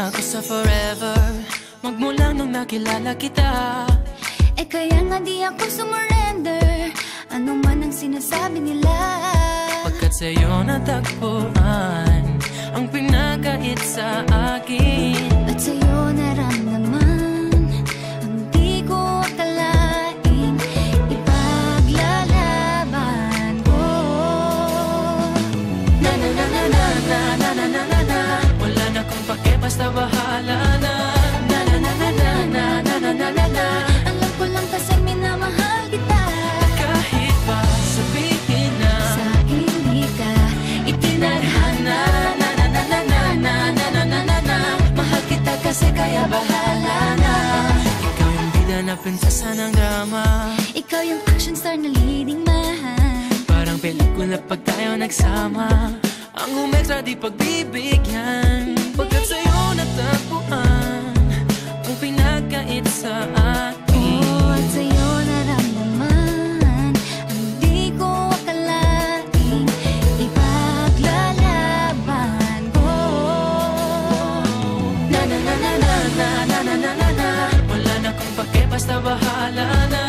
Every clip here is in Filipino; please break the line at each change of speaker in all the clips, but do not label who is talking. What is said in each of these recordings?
ako sa forever, magmula nung nakilala kita.
Eh kaya nga di ako sumurrender, ano man ang sinasabi nila.
Pagkat sa'yo natagpuan ang pinakait sa akin,
at sa'yo naramdaman ang di ko akalaing ipaglalaban ko.
Na na na na na na na na na na na. Wala na kong pake, basta bahala na. Na na na na na na na na na na na.
Alam ko lang kasi minamahal kita,
kahit pa sabihin na
sa hindi ka
itinadhana. Na na na na na na na na na na na. Mahal kita kasi kaya bahala na. Ikaw yung bida na prinsesa ng drama,
ikaw yung action star na leading man.
parang pelikula pag tayo nagsama. Ang umextra di pagbibigyan, pagkat sa'yo natagpuan ang pinakait sa akin.
Oh, at sa'yo naramdaman ang di ko akalaing ipaglalaban ko.
Na na na na na na na na na na na. Wala na kong pake, basta bahala na.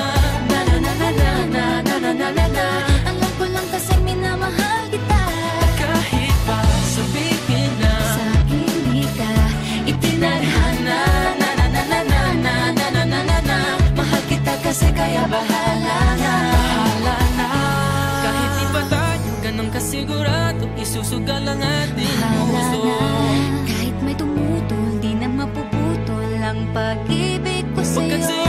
Na na na na na na na na na na na.
Alam ko lang kasi minamahal kita,
Kahit pa sabihin na
sa hindi ka
itinadhana. Na na na na na na na na na na na. Mahal kita kasi kaya bahala na. Bahala na. Kahit di pa tayo ganun kasigurado, isusugal ang ating puso.
kahit may tumutol, di na mapuputol ang pag-ibig ko
Pagkat
sa'yo.